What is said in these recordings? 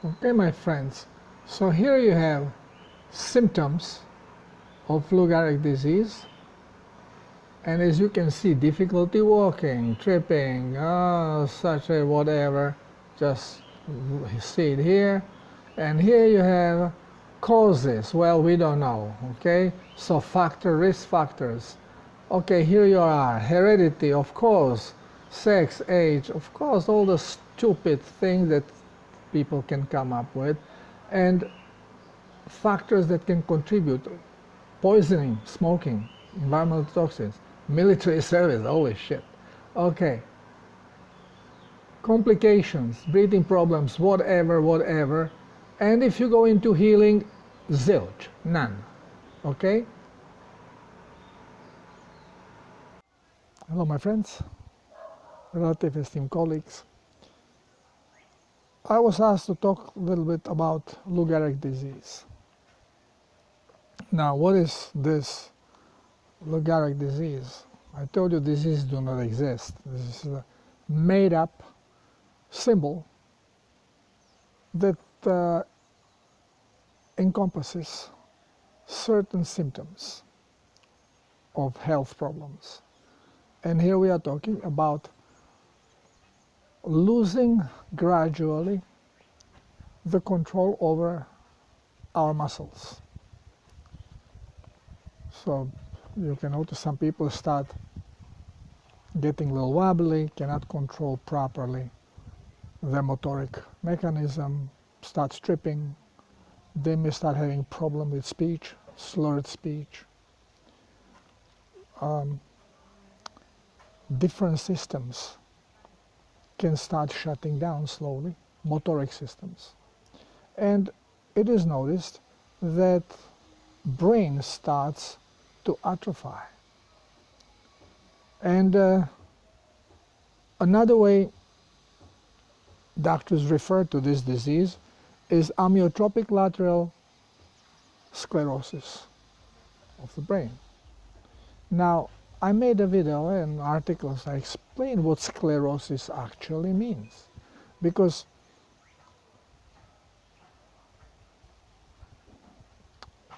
Okay, my friends, so here you have symptoms of Lou Gehrig disease, and as you can see, difficulty walking, tripping, such a whatever, just see it here. And here you have causes. Well, we don't know, okay? So risk factors. Okay, here you are, heredity, of course, sex, age, of course, all the stupid things that people can come up with, and factors that can contribute: poisoning, smoking, environmental toxins, military service, holy shit. Okay, complications, breathing problems, whatever, and if you go into healing, zilch, none. Okay? Hello, my friends, relative esteemed colleagues. I was asked to talk a little bit about Lou Gehrig disease. Now, what is this Lou Gehrig disease? I told you diseases do not exist. This is a made-up symbol that encompasses certain symptoms of health problems. And here we are talking about losing gradually the control over our muscles. So you can notice some people start getting a little wobbly, cannot control properly their motoric mechanism, starts tripping. They may start having problem with speech, slurred speech. Different systems can start shutting down slowly, motoric systems. And it is noticed that brain starts to atrophy. And another way doctors refer to this disease is amyotrophic lateral sclerosis of the brain. Now, I made a video and articles, I explained what sclerosis actually means. Because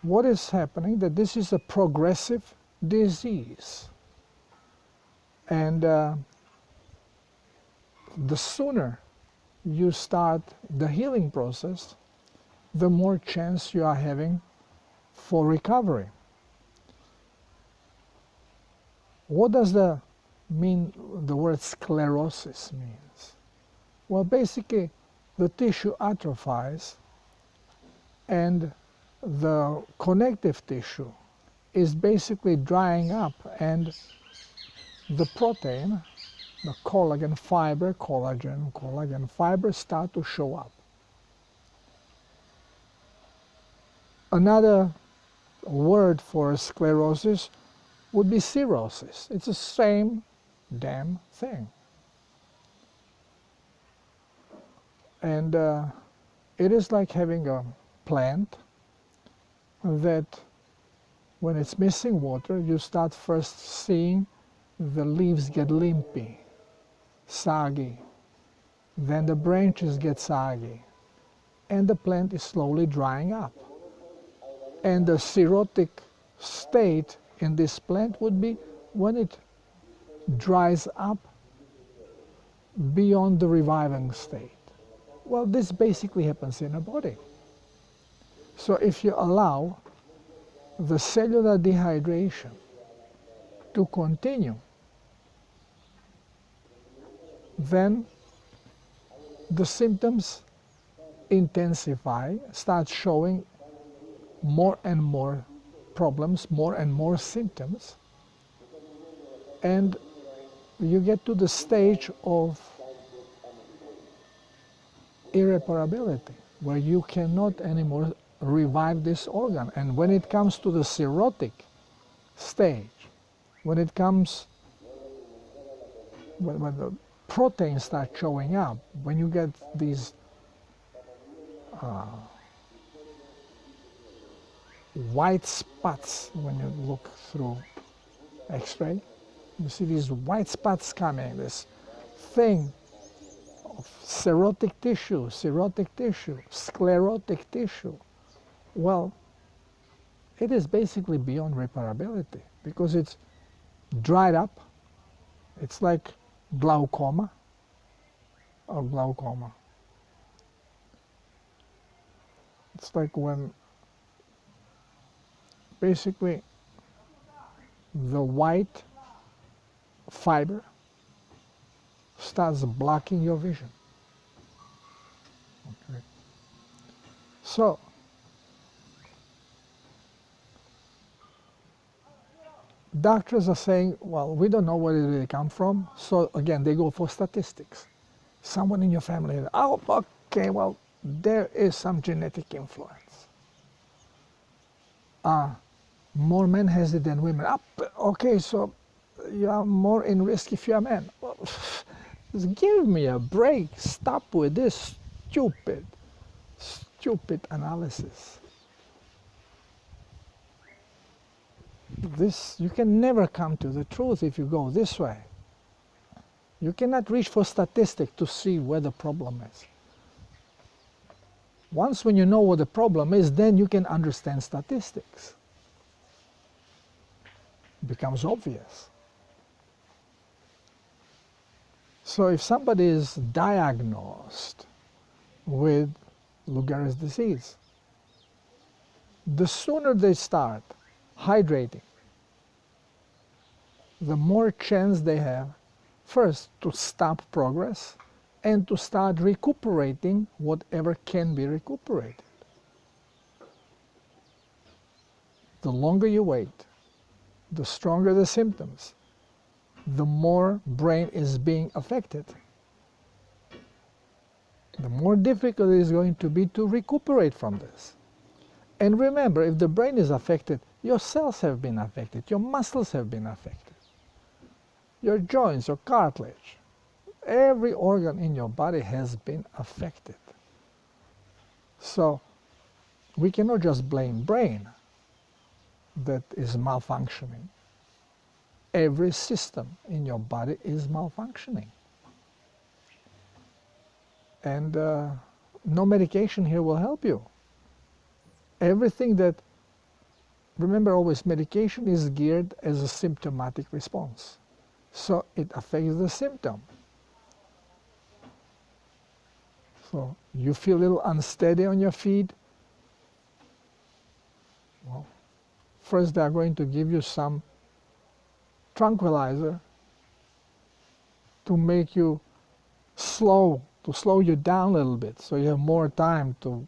what is happening, that this is a progressive disease. And the sooner you start the healing process, the more chance you are having for recovery. What does the word sclerosis means? Well, basically, the tissue atrophies and the connective tissue is basically drying up, and the protein, the collagen fiber start to show up. Another word for sclerosis would be cirrhosis. It's the same damn thing. And it is like having a plant that when it's missing water, you start first seeing the leaves get limpy, soggy. Then the branches get soggy. And the plant is slowly drying up. And the cirrhotic state in this plant would be when it dries up beyond the reviving state. Well, this basically happens in a body. So if you allow the cellular dehydration to continue, then the symptoms intensify, start showing more and more problems, more and more symptoms, and you get to the stage of irreparability, where you cannot anymore revive this organ. And when it comes to the cirrhotic stage, when the proteins start showing up, when you get these white spots, when you look through X-ray, you see these white spots coming, this thing of cirrhotic tissue, sclerotic tissue. Well, it is basically beyond repairability because it's dried up. It's like glaucoma or glaucoma. It's like when basically the white fiber starts blocking your vision. Okay. So, doctors are saying, well, we don't know where it really comes from. So again, they go for statistics. Someone in your family, oh, okay, well, there is some genetic influence. More men has it than women. Okay, so you are more in risk if you are a man. Well, just give me a break. Stop with this stupid analysis. You can never come to the truth if you go this way. You cannot reach for statistics to see where the problem is. Once when you know what the problem is, then you can understand statistics. It becomes obvious. So if somebody is diagnosed with Lou Gehrig's disease, the sooner they start hydrating, the more chance they have, first, to stop progress and to start recuperating whatever can be recuperated. The longer you wait, the stronger the symptoms, the more brain is being affected. The more difficult it is going to be to recuperate from this. And remember, if the brain is affected, your cells have been affected, your muscles have been affected, your joints, your cartilage, every organ in your body has been affected. So we cannot just blame brain that is malfunctioning. Every system in your body is malfunctioning. And no medication here will help you. Everything that, remember always, medication is geared as a symptomatic response. So it affects the symptom. So you feel a little unsteady on your feet. Well, first they are going to give you some tranquilizer to make you slow, to slow you down a little bit, so you have more time to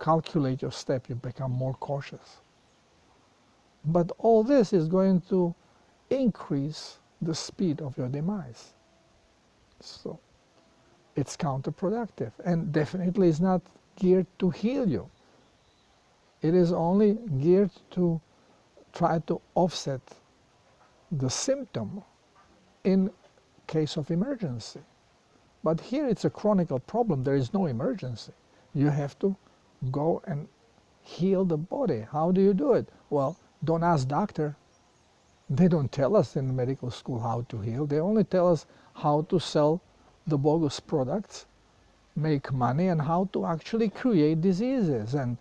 calculate your step, you become more cautious. But all this is going to increase the speed of your demise. So it's counterproductive and definitely is not geared to heal you. It is only geared to try to offset the symptom in case of emergency. But here it's a chronic problem. There is no emergency. You have to go and heal the body. How do you do it? Well, don't ask doctor. They don't tell us in medical school how to heal. They only tell us how to sell the bogus products, make money, and how to actually create diseases. And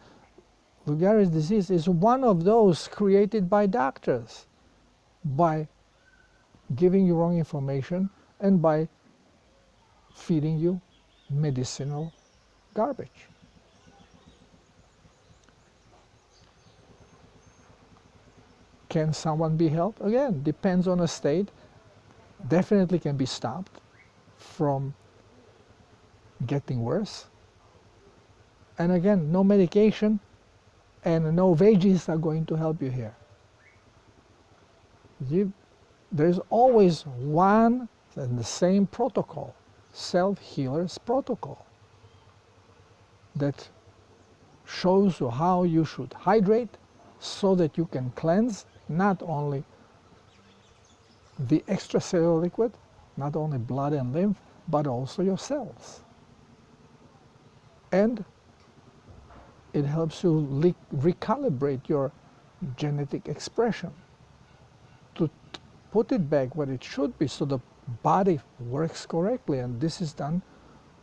Lou Gehrig's disease is one of those created by doctors, by giving you wrong information and by feeding you medicinal garbage. Can someone be helped? Again, depends on a state. Definitely can be stopped from getting worse. And again, no medication and no veggies are going to help you here. There's always one and the same protocol, self-healer's protocol, that shows you how you should hydrate so that you can cleanse not only the extracellular liquid, not only blood and lymph, but also your cells. And it helps you recalibrate your genetic expression to put it back where it should be so the body works correctly. And this is done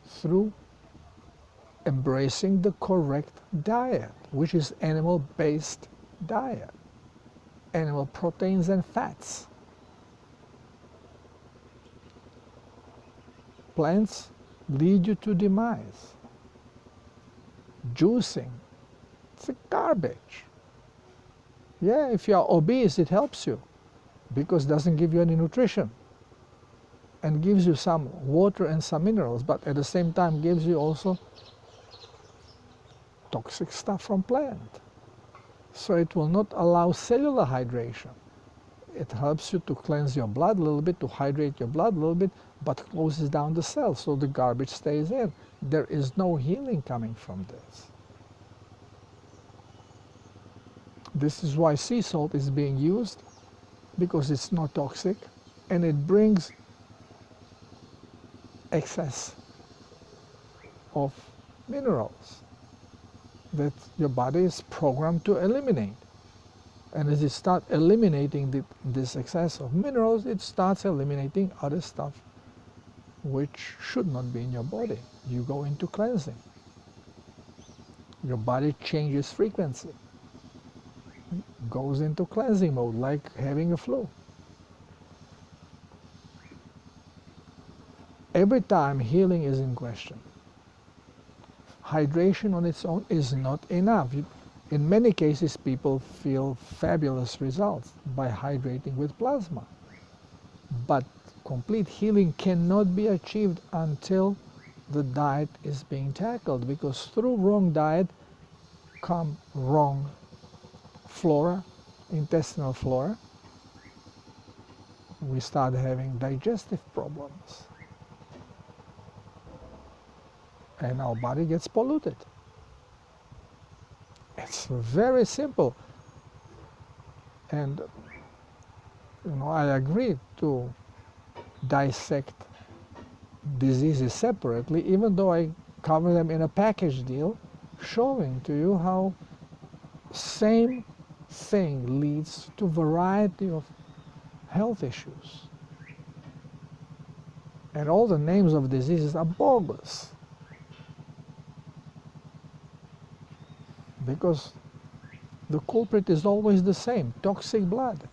through embracing the correct diet, which is animal-based diet, animal proteins and fats. Plants lead you to demise. Juicing, it's a garbage. Yeah, if you are obese, it helps you because it doesn't give you any nutrition and gives you some water and some minerals, but at the same time gives you also toxic stuff from plant. So it will not allow cellular hydration. It helps you to cleanse your blood a little bit, to hydrate your blood a little bit, but closes down the cells so the garbage stays in. There is no healing coming from this. This is why sea salt is being used, because it's not toxic and it brings excess of minerals that your body is programmed to eliminate. And as it starts eliminating this excess of minerals, it starts eliminating other stuff which should not be in your body. You go into cleansing. Your body changes frequency. Goes into cleansing mode, like having a flu. Every time healing is in question, hydration on its own is not enough. In many cases, people feel fabulous results by hydrating with plasma. But complete healing cannot be achieved until the diet is being tackled, because through wrong diet come wrong flora, intestinal flora. We start having digestive problems. And our body gets polluted. It's very simple. And I agree to dissect diseases separately, even though I cover them in a package deal, showing to you how same thing leads to a variety of health issues. And all the names of diseases are bogus, because the culprit is always the same: toxic blood.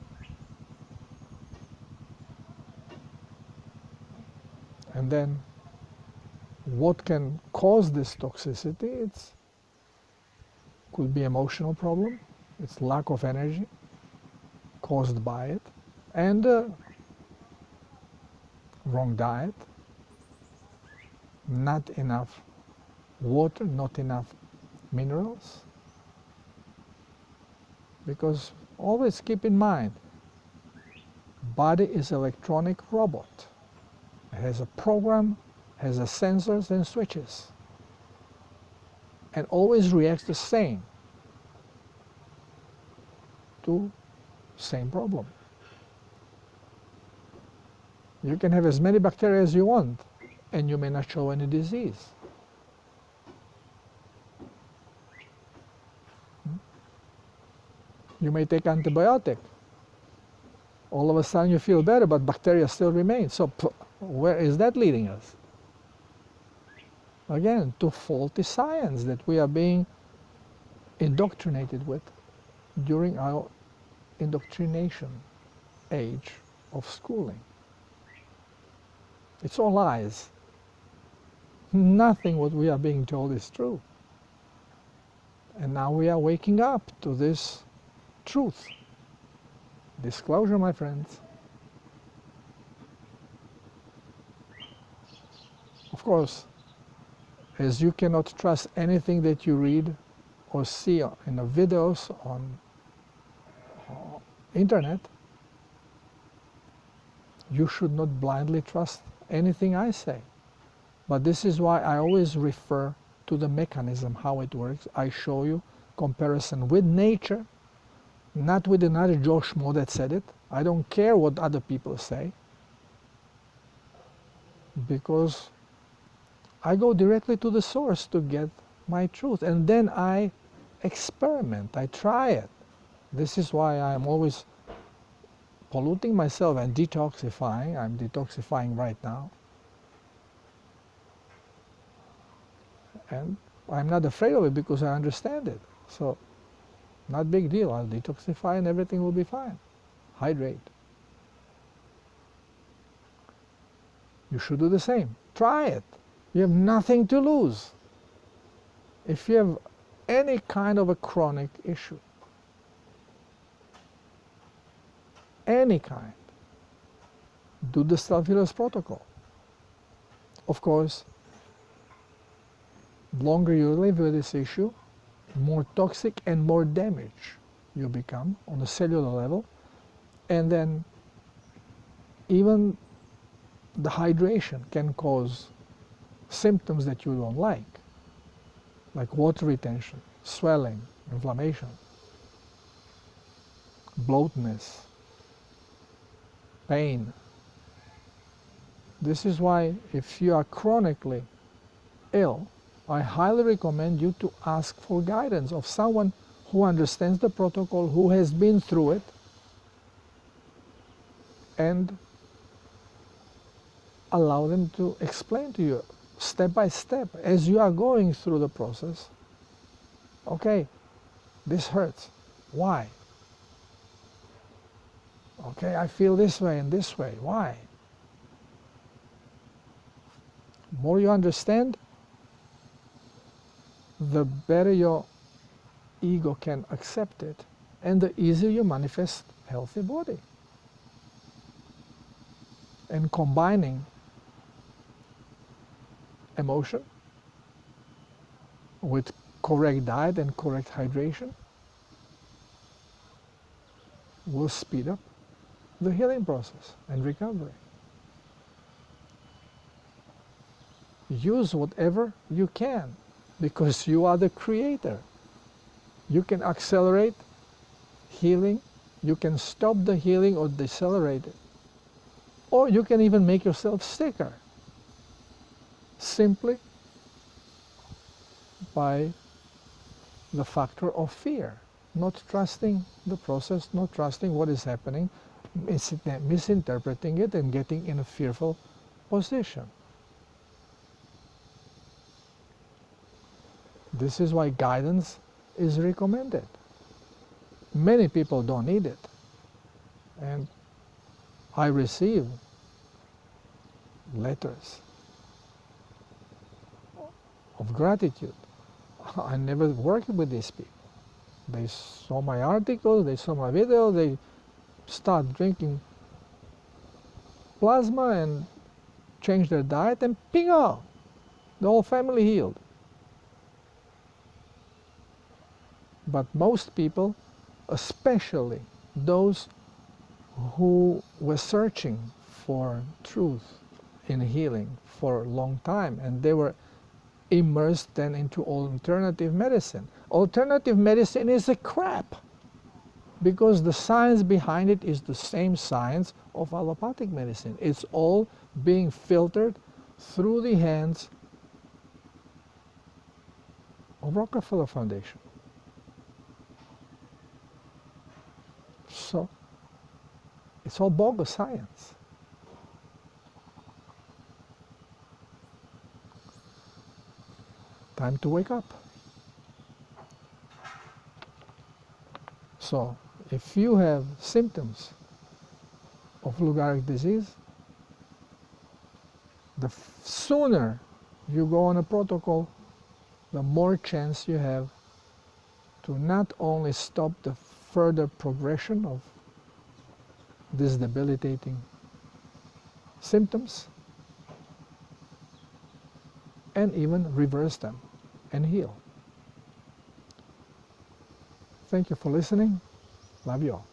And then what can cause this toxicity? It could be emotional problem, it's lack of energy caused by it, and wrong diet, not enough water, not enough minerals. Because always keep in mind, body is an electronic robot. It has a program, has a sensors and switches, and always reacts the same to same problem. You can have as many bacteria as you want, and you may not show any disease. You may take antibiotic. All of a sudden you feel better, but bacteria still remain. So where is that leading us? Again, to faulty science that we are being indoctrinated with during our indoctrination age of schooling. It's all lies. Nothing what we are being told is true. And now we are waking up to this truth. Disclosure, my friends. Of course, as you cannot trust anything that you read or see in the videos on internet, you should not blindly trust anything I say. But this is why I always refer to the mechanism, how it works. I show you comparison with nature, not with another Joe Schmo that said it. I don't care what other people say, because I go directly to the source to get my truth, and then I experiment, I try it. This is why I'm always polluting myself and detoxifying. I'm detoxifying right now. And I'm not afraid of it because I understand it. So, not big deal. I'll detoxify and everything will be fine. Hydrate. You should do the same. Try it. You have nothing to lose. If you have any kind of a chronic issue, any kind, do the self-healers protocol. Of course, the longer you live with this issue, more toxic and more damage you become on a cellular level, and then even the hydration can cause symptoms that you don't like water retention, swelling, inflammation, bloatness, pain. This is why if you are chronically ill, I highly recommend you to ask for guidance of someone who understands the protocol, who has been through it, and allow them to explain to you step by step as you are going through the process. Okay, this hurts. Why? Okay, I feel this way and this way. Why? The more you understand, the better your ego can accept it, and the easier you manifest a healthy body. And combining emotion with correct diet and correct hydration will speed up the healing process and recovery. Use whatever you can, because you are the creator. You can accelerate healing, you can stop the healing or decelerate it, or you can even make yourself sicker simply by the factor of fear, not trusting the process, not trusting what is happening, misinterpreting it and getting in a fearful position. This is why guidance is recommended. Many people don't need it. And I receive letters of gratitude. I never worked with these people. They saw my articles, they saw my video, they start drinking plasma and change their diet, and bingo, the whole family healed. But most people, especially those who were searching for truth in healing for a long time, and they were immersed then into alternative medicine. Alternative medicine is a crap, because the science behind it is the same science of allopathic medicine. It's all being filtered through the hands of Rockefeller Foundation. So it's all bogus science. Time to wake up. So if you have symptoms of Lou Gehrig disease, the sooner you go on a protocol, the more chance you have to not only stop the further progression of these debilitating symptoms, and even reverse them and heal. Thank you for listening. Love you all.